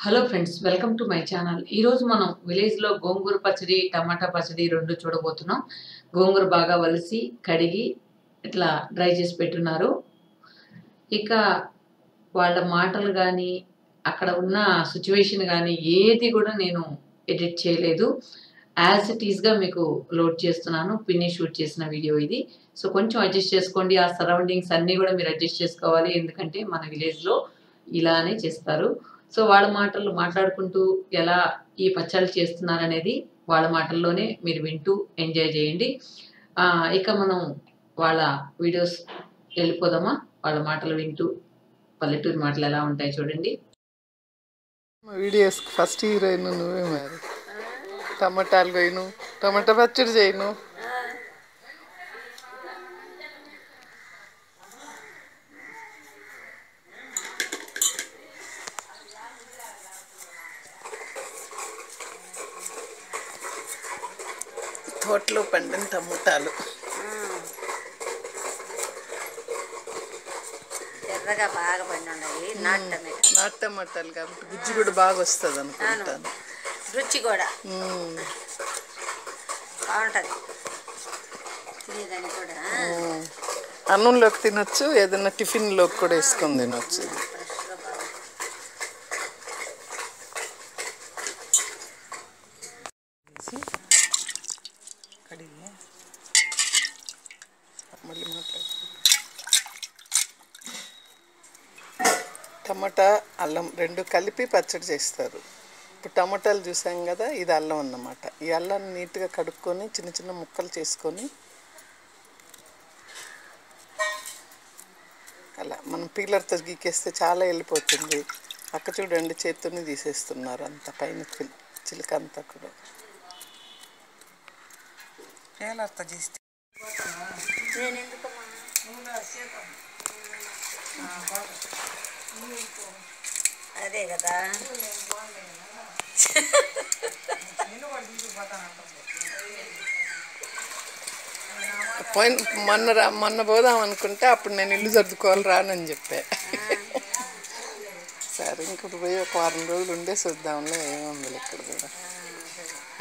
Hello friends, welcome to my channel. ఈరోజు మనం విలేజ్లో గోంగూర పచ్చడి, టమాటా పచ్చడి రెండు చూడబోతున్నాం. గోంగూర బాగా వలిసి కడిగి ఇట్లా డ్రై చేసి పెట్టున్నారు. ఇక వాళ్ళ మాటలు కానీ అక్కడ ఉన్న సిచ్యువేషన్ కానీ ఏది కూడా నేను ఎడిట్ చేయలేదు. యాజ్ ఇట్ ఈస్గా మీకు లోడ్ చేస్తున్నాను. పిన్ని షూట్ చేసిన వీడియో ఇది. సో కొంచెం అడ్జస్ట్ చేసుకోండి. ఆ సరౌండింగ్స్ అన్నీ కూడా మీరు అడ్జస్ట్ చేసుకోవాలి. ఎందుకంటే మన విలేజ్లో ఇలానే చేస్తారు. సో వాళ్ళ మాటలు మాట్లాడుకుంటూ ఎలా ఈ పచ్చళ్ళు చేస్తున్నారనేది వాళ్ళ మాటల్లోనే మీరు వింటూ ఎంజాయ్ చేయండి. ఇక మనం వాళ్ళ వీడియోస్ వెళ్ళిపోదామా? వాళ్ళ మాటలు వింటూ పల్లెటూరి మాటలు ఎలా ఉంటాయి చూడండి. వీడియోస్ ఫస్ట్ హీరోయిన్ నువ్వే మరి. టమాటాలు కొయ్యను, టమాటా పచ్చడి చేయను. తోటలో పండిన టమాటాలు ఎర్రగా బాగా పండున్నాయి. నాటు టమాటాలు కాబట్టి గుజ్జు కూడా బాగా వస్తుంది అనుకుంటాను. రుచి కూడా బాగుంటుంది. తినేదాన్ని కూడా అన్నంలోకి తినొచ్చు, ఏదైనా టిఫిన్లోకి కూడా వేసుకొని తినొచ్చు. మళ్ళీ టమాటా అల్లం రెండు కలిపి పచ్చడి చేస్తారు. ఇప్పుడు టమాటాలు చూసాం కదా, ఇది అల్లం అన్నమాట. ఈ అల్లాన్ని నీట్గా కడుక్కొని చిన్న చిన్న ముక్కలు చేసుకొని అలా మనం పీలర్తో గీకేస్తే చాలా వెళ్ళిపోతుంది. అక్క చూడండి, చేత్తోని తీసేస్తున్నారు అంత పైన చిలుక అంతా కూడా. పీలర్తో చేస్తే అదే కదా. మొన్న పోదాం అనుకుంటే అప్పుడు నేను ఇల్లు సర్దుకోవాలి రానని చెప్పా. సరే ఇంకొకటి పోయి ఒక వారం రోజులు ఉండేసి వద్దాంలే, ఏముంది ఇక్కడ కూడా.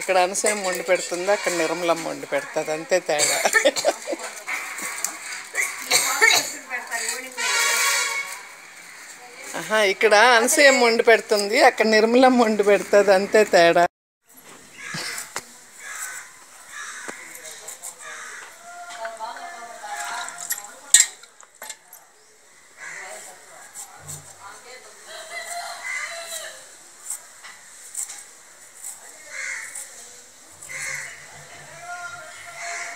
ఇక్కడ అనసూయం వండి పెడుతుంది, అక్కడ నిర్మలమ్మ వండి పెడుతుంది, అంతే తేడా. ఇక్కడ అనసూయం వండి పెడుతుంది, అక్కడ నిర్మలమ్మ వండి పెడుతుంది, అంతే తేడా.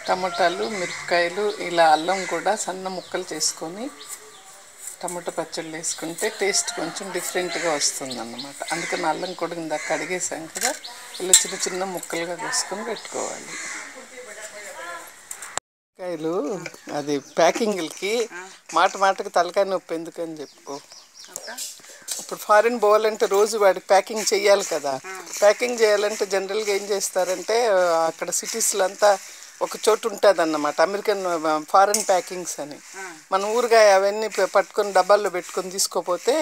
టమాటాలు, మిరపకాయలు, ఇలా అల్లం కూడా సన్న ముక్కలు చేసుకొని టమాటా పచ్చళ్ళు వేసుకుంటే టేస్ట్ కొంచెం డిఫరెంట్గా వస్తుంది అన్నమాట. అందుకని అల్లం కూడా ఇందాక కడిగేసాం కదా, ఇలా చిన్న చిన్న ముక్కలుగా వేసుకొని పెట్టుకోవాలి. కాయలు అది ప్యాకింగ్లకి మాటకి తలకాయ నొప్పి ఎందుకని చెప్పు. ఇప్పుడు ఫారిన్ పోవాలంటే రోజు వాడికి ప్యాకింగ్ చేయాలి కదా. ప్యాకింగ్ చేయాలంటే జనరల్గా ఏం చేస్తారంటే అక్కడ సిటీస్లో అంతా ఒక చోటు ఉంటుంది అన్నమాట, అమెరికన్ ఫారెన్ ప్యాకింగ్స్ అని. మన ఊరుగాయ అవన్నీ పట్టుకొని డబ్బాల్లో పెట్టుకొని తీసుకోపోతే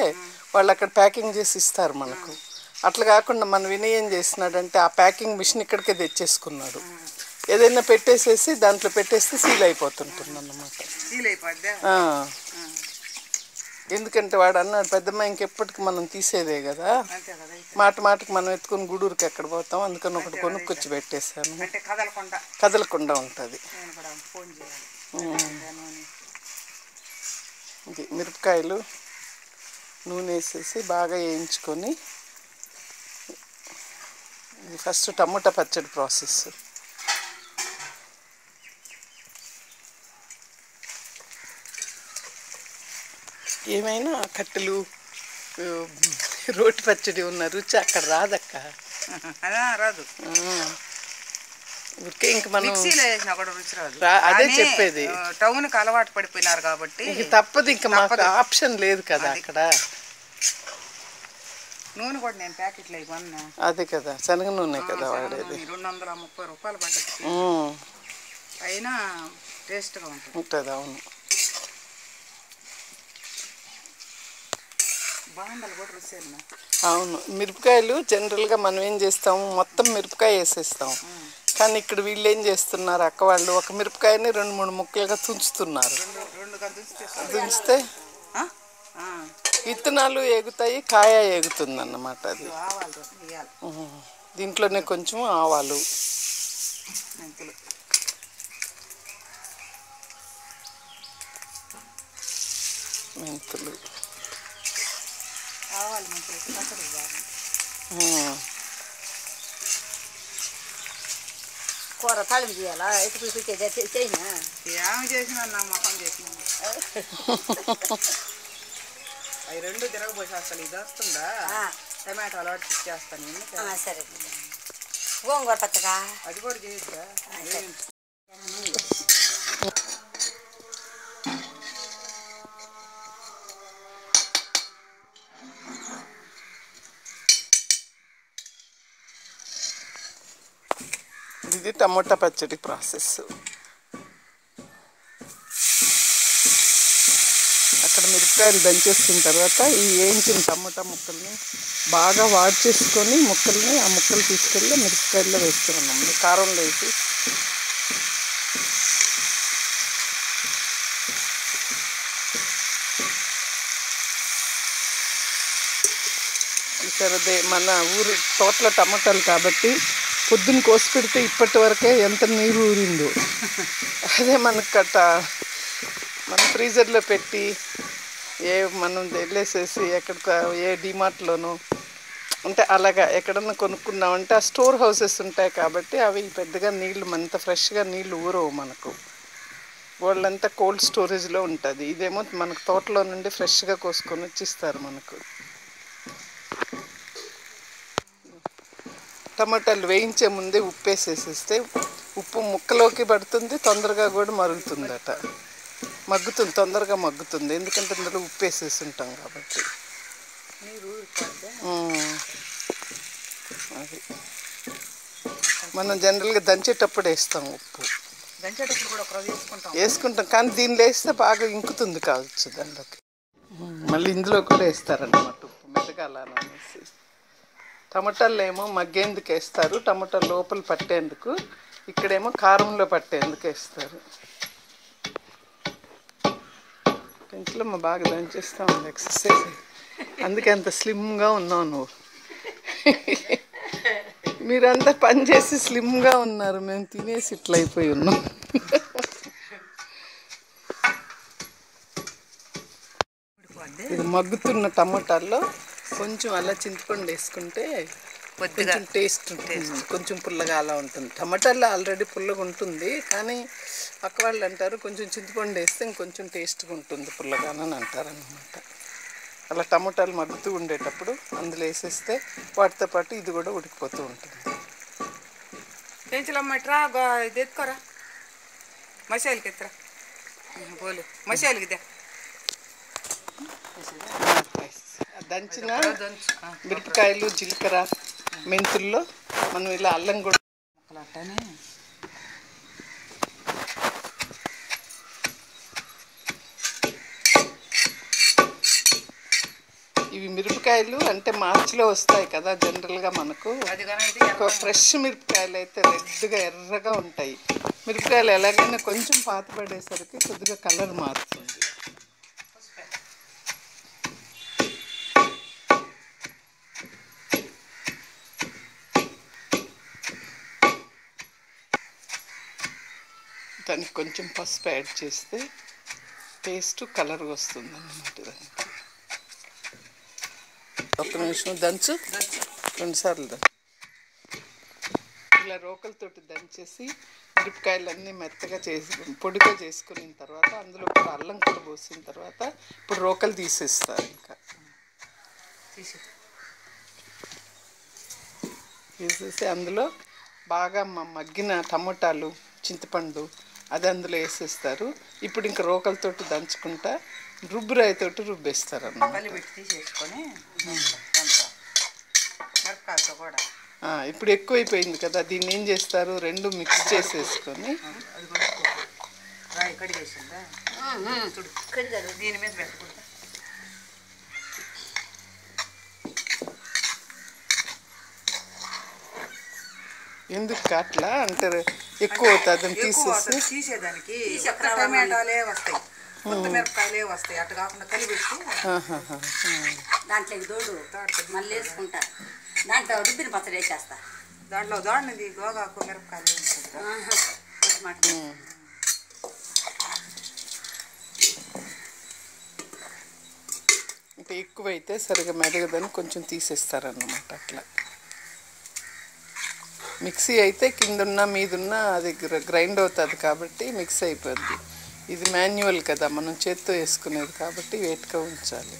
వాళ్ళు అక్కడ ప్యాకింగ్ చేసి ఇస్తారు మనకు. అట్లా కాకుండా మన వినయ్ ఏం చేస్తున్నాడంటే ఆ ప్యాకింగ్ మిషన్ ఇక్కడికే తెచ్చేసుకున్నాడు. ఏదైనా పెట్టేసేసి దాంట్లో పెట్టేస్తే సీల్ అయిపోతుంటుంది అన్నమాట. ఎందుకంటే వాడు అన్నాడు, పెద్దమ్మ ఇంకెప్పటికి మనం తీసేదే కదా, మాటకి మనం ఎత్తుకొని గూడూరుకి ఎక్కడ పోతాం, అందుకని ఒకటి కొనుక్కొచ్చి పెట్టేశాను, కదలకుండా ఉంటుంది. ఇది మిరపకాయలు నూనె వేసేసి బాగా వేయించుకొని, ఇది ఫస్ట్ టమాటా పచ్చడి ప్రాసెస్. ఏమైనా కట్టెలు రోటి పచ్చడి ఉన్న రుచి అక్కడ రాదక్క, రాదు. ఊరికే ఇంక మనం అదే చెప్పేది. టౌన్ కి అలవాటు పడిపోయినారు కాబట్టి తప్పదు, ఇంకా మాకు ఆప్షన్ లేదు కదా అక్కడ. నూనె కూడా నేను ప్యాకెట్లు ఇవ్వన్నా, అదే కదా, శనగ నూనె కదా వాడేది. 230 రూపాయలు పడ్డది, అయినా టేస్ట్గా ఉంటుంది. అవును. బాగుండాలి కూడా రుచి. అవును, మిరపకాయలు జనరల్గా మనం ఏం చేస్తాము, మొత్తం మిరపకాయ వేసేస్తాం. కానీ ఇక్కడ వీళ్ళు ఏం చేస్తున్నారు, అక్క వాళ్ళు ఒక మిరపకాయని 2-3 ముక్కలుగా తుంచుతున్నారు. తుంచితే విత్తనాలు ఎగుతాయి, కాయ ఎగుతుంది అన్నమాట. అది దీంట్లోనే కొంచెం ఆవాలు, మెంతులు, కూర తాళం చేయాలా ఎటు చేసినా ఏమి చేసినా నా మొహం చేసిన అవి 2 తిరగబోసి అసలు ఇది వస్తుందా టమాటో అలవాటు ఇచ్చేస్తాను. సరే గోంగూర పచ్చగా అది కూడా చేయొద్దా? ఇది టమోటా పచ్చడి ప్రాసెస్. అక్కడ మిరపకాయలు దంచేసిన తర్వాత ఈ వేయించిన టమోటా ముక్కల్ని బాగా వాడ్ చేసుకొని ముక్కల్ని ఆ ముక్కలు తీసుకెళ్ళి మిరపకాయల్లో వేస్తున్నాం. కారంలో వేసి సరే మన ఊరు తోటలో టమోటాలు కాబట్టి పొద్దున్న కోసి పెడితే ఇప్పటి వరకే ఎంత నీరు ఊరిందో. అదే మనకు మన ఫ్రీజర్లో పెట్టి మనం వెళ్ళేసేసి ఎక్కడికి ఏ డిమార్ట్లోనూ అంటే అలాగా ఎక్కడన్నా కొనుక్కున్నామంటే ఆ స్టోర్ హౌసెస్ ఉంటాయి కాబట్టి అవి పెద్దగా నీళ్ళు అంత ఫ్రెష్గా నీళ్ళు ఊరవు మనకు. వాళ్ళంతా కోల్డ్ స్టోరేజ్లో ఉంటుంది. ఇదేమో మనకు తోటలో నుండి ఫ్రెష్గా కోసుకొని వచ్చి ఇస్తారు మనకు. టమాటాలు వేయించే ముందే ఉప్పు వేసేసేస్తే ఉప్పు ముక్కలోకి పడుతుంది, తొందరగా కూడా మరుగుతుందట. మగ్గుతుంది, తొందరగా మగ్గుతుంది, ఎందుకంటే అందులో ఉప్పు వేసేసి ఉంటాం కాబట్టి. అది మనం జనరల్గా దంచేటప్పుడు వేస్తాం ఉప్పు, వేసుకుంటాం. కానీ దీనిలో వేస్తే బాగా ఇంకుతుంది కావచ్చు దాంట్లోకి. మళ్ళీ ఇందులో కూడా వేస్తారన్నమాట ఉప్పు మెదగాలనేసి. టమాటాలు ఏమో మగ్గేందుకు వేస్తారు, టమాటా లోపల పట్టేందుకు. ఇక్కడేమో కారంలో పట్టేందుకు వేస్తారు. ఇంట్లో మా బాగా దంచేస్తూ ఉంది ఎక్సర్సైజ్, అందుకే అంత స్లిమ్గా ఉన్నావు నువ్వు. మీరంతా పని చేసి స్లిమ్గా ఉన్నారు, మేము తినేసి ఇట్లా అయిపోయి ఉన్నాం. ఇది మగ్గుతున్న టమాటాల్లో కొంచెం అలా చింతపండు వేసుకుంటే కొంచెం టేస్ట్ ఉంటుంది, కొంచెం పుల్లగా అలా ఉంటుంది. టమాటాల్లో ఆల్రెడీ పుల్లగా ఉంటుంది, కానీ పక్క వాళ్ళు అంటారు కొంచెం చింతపండు వేస్తే ఇంకొంచెం టేస్ట్గా ఉంటుంది పుల్లగానని అంటారనమాట. అలా టమాటాలు మగ్గుతూ ఉండేటప్పుడు అందులో వేసేస్తే వాటితో పాటు ఇది కూడా ఉడికిపోతూ ఉంటుంది. పెంచలమ్మట్రా ఇది ఎత్తుకోరా మసాలకి ఎత్తురా పోలే మసాలకి దంచిన మిరపకాయలు, జీలకర్ర, మెంతుల్లో మనం ఇలా అల్లం కూడా అట్లానే ఇవి మిరపకాయలు అంటే మార్చిలో వస్తాయి కదా జనరల్గా మనకు. ఫ్రెష్ మిరపకాయలు అయితే రెడ్గా ఎర్రగా ఉంటాయి. మిరపకాయలు ఎలాగైనా కొంచెం పాత పడేసరికి కొద్దిగా కలర్ మారుతుంది. దానికి కొంచెం పసుపు యాడ్ చేస్తే టేస్ట్ కలర్ వస్తుంది అన్నమాట. దానికి ఒక్క నిమిషం దంచు, 2 సార్లు దంచు. ఇలా రోకలతోటి దంచేసి మిరపకాయలన్నీ మెత్తగా పొడిగా చేసుకున్న తర్వాత అందులో కూడా అల్లం కూడా పోసిన తర్వాత ఇప్పుడు రోకలు తీసేస్తారు. ఇంకా తీసేసి అందులో బాగా మగ్గిన టమోటాలు, చింతపండు అది అందులో వేసేస్తారు. ఇప్పుడు ఇంకా రోకలతోటి దంచుకుంటా రుబ్బురాయితోటి రుబ్బేస్తారు అన్నమాట. ఇప్పుడు ఎక్కువైపోయింది కదా, దీన్ని ఏం చేస్తారు, 2 మిక్స్ చేసేసుకొని దీని మీద పెట్టుకుంటా ఎందుకు అట్లా అంటారు? ఎక్కువ అవుతుంది తీసేదానికి టమాటాలే వస్తాయి, కొత్త మిరపకాయలే వస్తాయి. అటు కాకుండా కలిపెట్టి దాంట్లోకి దోడు మళ్ళీ వేసుకుంటా. దాంట్లో రుబ్బిన పచ్చడి వేసేస్తా. దాంట్లో దోడనిది గోగాకు మిరపకాయలు ఇంకా ఎక్కువైతే సరిగా మెరగదని కొంచెం తీసేస్తారన్నమాట. అట్లా మిక్సీ అయితే కిందున్న మీదున్న అది గ్రైండ్ అవుతుంది కాబట్టి మిక్స్ అయిపోద్ది. ఇది మాన్యువల్ కదా, మనం చేత్తో వేసుకునేది కాబట్టి వేట్గా ఉంచాలి.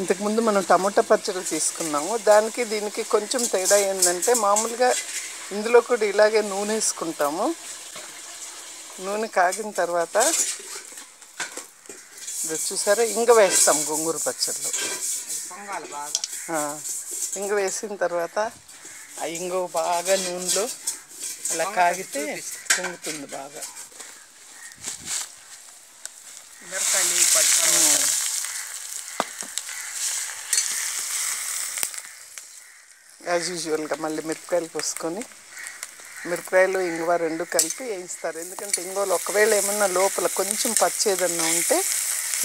ఇంతకుముందు మనం టమోటా పచ్చడి తీసుకున్నాము, దానికి దీనికి కొంచెం తేడా ఏంటంటే మామూలుగా ఇందులో కూడా ఇలాగే నూనె వేసుకుంటాము. నూనె కాగిన తర్వాత చూసారా ఇంగ వేస్తాం గోంగూర పచ్చడిలో. ఇంగ వేసిన తర్వాత ఆ ఇంగ బాగా నూనెలో అలా కాగితే పొంగుతుంది బాగా. యాజ్ యూజువల్గా మళ్ళీ మిరపకాయలు పోసుకొని మిరపకాయలు ఇంగువ రెండు కలిపి వేయిస్తారు. ఎందుకంటే ఇంగువలో ఒకవేళ ఏమన్నా లోపల కొంచెం పచ్చి ఏదన్నా ఉంటే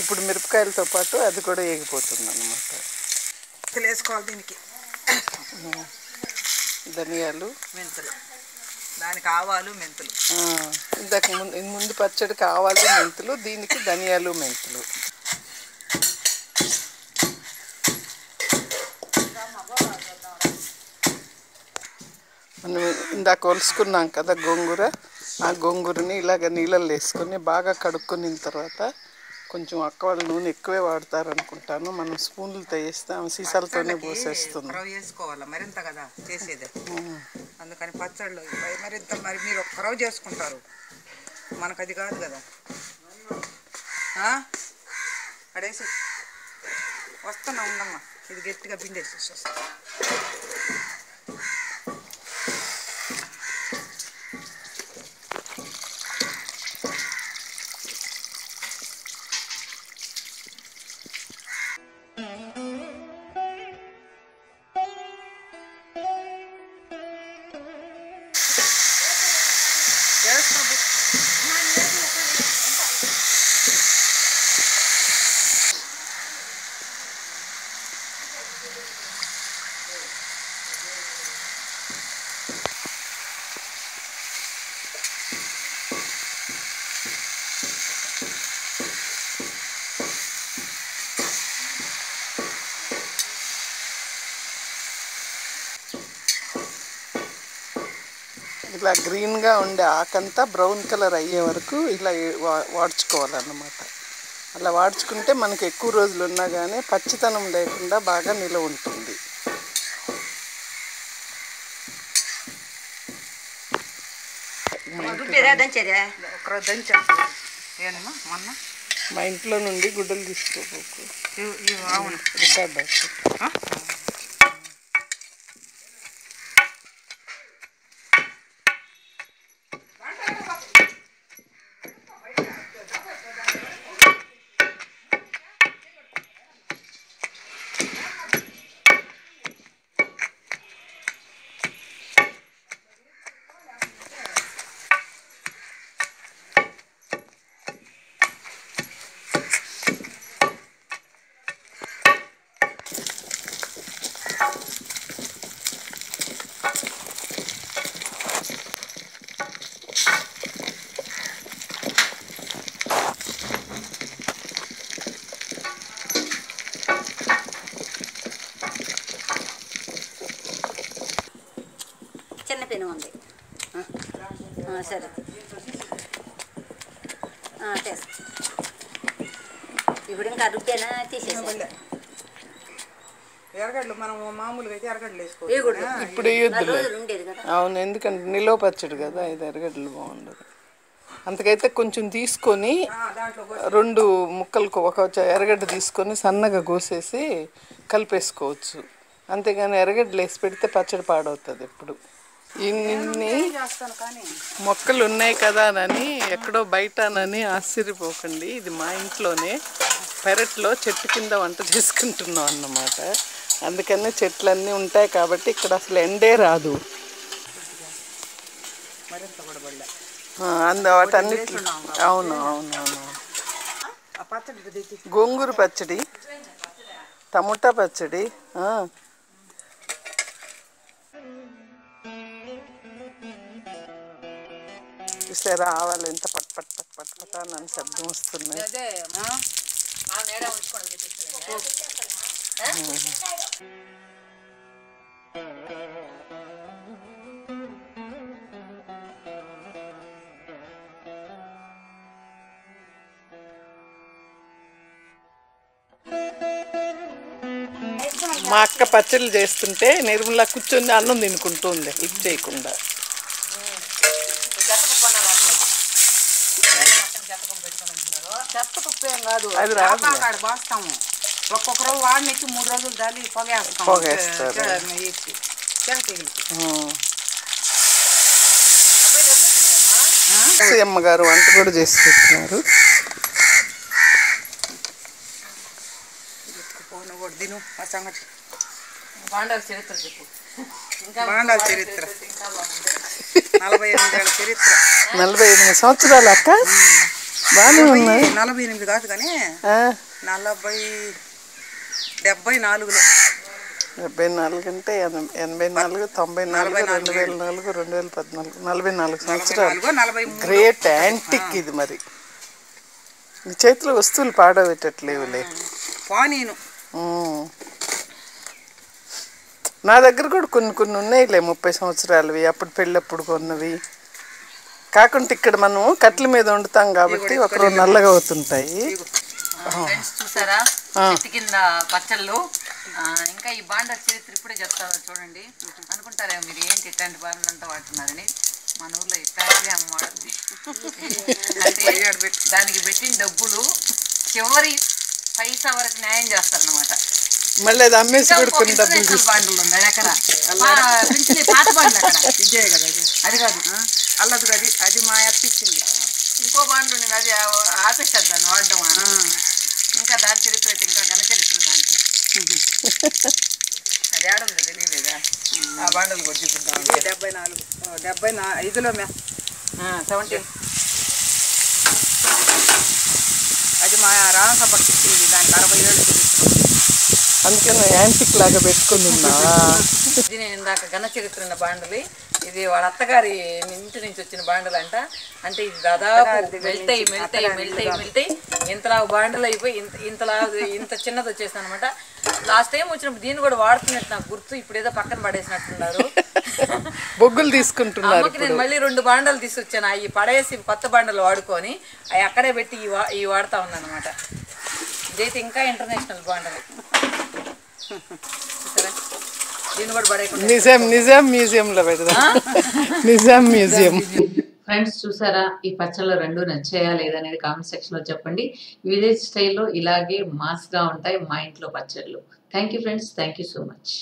ఇప్పుడు మిరపకాయలతో పాటు అది కూడా వేగిపోతుంది అన్నమాట. వేసుకోవాలి దీనికి ధనియాలు, మెంతులు, దానికి ఆవాలు మెంతులు. ఇందాక ముందు పచ్చడికి ఆవాలు మెంతులు, దీనికి ధనియాలు మెంతులు. మనం ఇందాక కొలుసుకున్నాం కదా గోంగూర, ఆ గోంగూరని ఇలాగ నీళ్ళల్లో వేసుకొని బాగా కడుక్కొని తర్వాత కొంచెం అక్క వాళ్ళు నూనె ఎక్కువే వాడతారు అనుకుంటాను. మనం స్పూన్లతో వేస్తే ఆమె సీసాలతోనే పోసేస్తుంది. వేసుకోవాలి మరింత కదా చేసేది, అందుకని పచ్చళ్ళు మరింత. మరి మీరు ఒక్క రవ్వ చేసుకుంటారు, మనకు అది కాదు కదా. అడేసి వస్తున్నా ఉండమ్మా, ఇది గట్టిగా పిండేసి వస్తా. ఇలా గ్రీన్గా ఉండే ఆకంతా బ్రౌన్ కలర్ అయ్యే వరకు ఇలా వాడ్చుకోవాలన్నమాట. అలా వాడ్చుకుంటే మనకి ఎక్కువ రోజులు ఉన్నా కానీ పచ్చితనం లేకుండా బాగా నిలవ ఉంటుంది. మా ఇంట్లో నుండి గుడ్డలు తీసుకోపోకు, రికార్డ్ అవుతుంది. సరే తీసు ఇప్పుడు ఇంకా రుబ్బేనా తీసేసా ఎరగడ్లు మనం మామూలుగా అయితే ఎరగడ్లు వేసుకోవచ్చు. ఇప్పుడు వేయొద్దులే. ఉండేది కదా. అవును, ఎందుకంటే నిలువ పచ్చడి కదా, ఇది ఎరగడ్డలు బాగుండదు. అంతకైతే కొంచెం తీసుకొని దాంట్లో 2 ముక్కలకు ఒక ఎర్రగడ్డ తీసుకొని సన్నగా కోసేసి కలిపేసుకోవచ్చు. అంతేగాని ఎర్రగడ్డలు వేసి పెడితే పచ్చడి పాడవుతుంది. ఎప్పుడు ఇన్ని చేస్తాను కానీ మొక్కలు ఉన్నాయి కదా అని ఎక్కడో బయటనని ఆశ్చర్యపోకండి. ఇది మా ఇంట్లోనే పెరట్లో చెట్టు కింద వంట చేసుకుంటున్నాం అన్నమాట. అందుకని చెట్లన్నీ ఉంటాయి కాబట్టి ఇక్కడ అసలు ఎండే రాదు. మరింత కూడా పడలే. వాటన్నిటి అవును అవును అవును. గోంగూర పచ్చడి, టమోటా పచ్చడి, చూసారా ఆవాలు ఎంత పట్ పట్ పట్ పట్ పట్ అని శబ్దం వస్తున్నాయి. మా అక్క పచ్చళ్ళు చేస్తుంటే నిర్మల కూర్చొని అన్నం తినుకుంటుంది లిఫ్ట్ చేయకుండా. చెత్త కుప్పేం కాదు, అది రాదు. బాస్తాము. ఒక్కొక్క రోజు వాడినిచ్చి 3 రోజులు దాన్ని పొగేస్తాము. అమ్మగారు వంట కూడా చేసి పెట్టినారు. తిను ఆ సంగతి. బాండాల చరిత్ర చెప్పు. బాండాల చరిత్ర 48 ఏళ్ళ చరిత్ర. 48 సంవత్సరాలు అక్క బాగానే ఉన్నాయి. 48 కాదు కానీ 74లో 74 అంటే 84, 94, 2004, 2014, 44 సంవత్సరాలు. 43 గ్రేట్ యాంటిక్ ఇది. మరి నీ చేతిలో వస్తువులు పాడవేటట్లేవులే. పానీను నా దగ్గర కూడా కొన్ని ఉన్నాయిలే 30 సంవత్సరాలవి, అప్పుడు పెళ్ళప్పుడు కొన్నవి. కాకుంటే ఇక్కడ మనం కట్ల మీద వండుతాం కాబట్టి ఒకరోజు నల్లగా అవుతుంటాయి. చూసారా చెట్టు కింద పచ్చళ్ళు. ఇంకా ఈ బాండాల చరిత్ర ఇప్పుడే చెప్తారు చూడండి. అనుకుంటారేమో మీరు ఏంటి ఇట్లాంటి బాండలు అంతా వాడుతున్నారని. మన ఊర్లో ఫ్యాక్టరీ అమ్మ వాడుతుంది. అంటే దానికి పెట్టిన డబ్బులు చివరి పైసా వరకు న్యాయం చేస్తారనమాట. మళ్ళీ అది అమ్మేసి కూడా కొన్ని డబ్బులు బాండలు ఉంది అక్కడ పాత బాండ్లు అక్కడ ఇదే కదా అది కాదు అల్లదు అది. అది మా అత్త ఇచ్చింది. ఇంకో బాండ్లు ఉంది అది ఆపేస్తారు దాన్ని వాడడం. ఇంకా దాని చరిత్ర అయితే ఇంకా ఘన చరిత్ర దానికి. అది ఏడుందో తెలియలేదా ఆ బాండలు కూడా చూపిద్దాం. 75లో 17 అది మా రామసభకి ఇచ్చింది. దానికి 60 ఏళ్ళు చరిత్ర. అందుకని యాంటిక్ లాగా పెట్టుకుని ఉన్నా. ఇది నేను ఇందాక ఘన చరిత్ర ఉన్న బాండలి. ఇది వాళ్ళ అత్తగారి ఇంటి నుంచి వచ్చిన బాండలు అంట. అంటే ఇది దాదాపు మెల్తాయి ఇంతలా బాండలు అయిపోయి ఇంత చిన్నది వచ్చేసింది అనమాట. లాస్ట్ టైం వచ్చినప్పుడు దీన్ని కూడా వాడుతున్నట్టు నాకు గుర్తు. ఇప్పుడు ఏదో పక్కన పడేసినట్టున్నారు. బొగ్గులు తీసుకుంటున్నారు. అమ్మకి నేను మళ్ళీ 2 బాండలు తీసుకొచ్చాను. అవి పడేసి కొత్త బాండలు వాడుకొని అవి అక్కడే పెట్టి ఈ వాడుతూ ఉన్నాను అనమాట. ఇదైతే ఇంకా ఇంటర్నేషనల్ బాండలు. నిజాం మ్యూజియంలో పెడదాం. నిజాం మ్యూజియం. ఫ్రెండ్స్ చూసారా ఈ పచ్చళ్ళు 2 నచ్చాయా లేదనేది కామెంట్ సెక్షన్ లో చెప్పండి. విలేజ్ స్టైల్లో ఇలాగే మాస్ గా ఉంటాయి మా ఇంట్లో పచ్చళ్ళు. Thank you friends, thank you so much.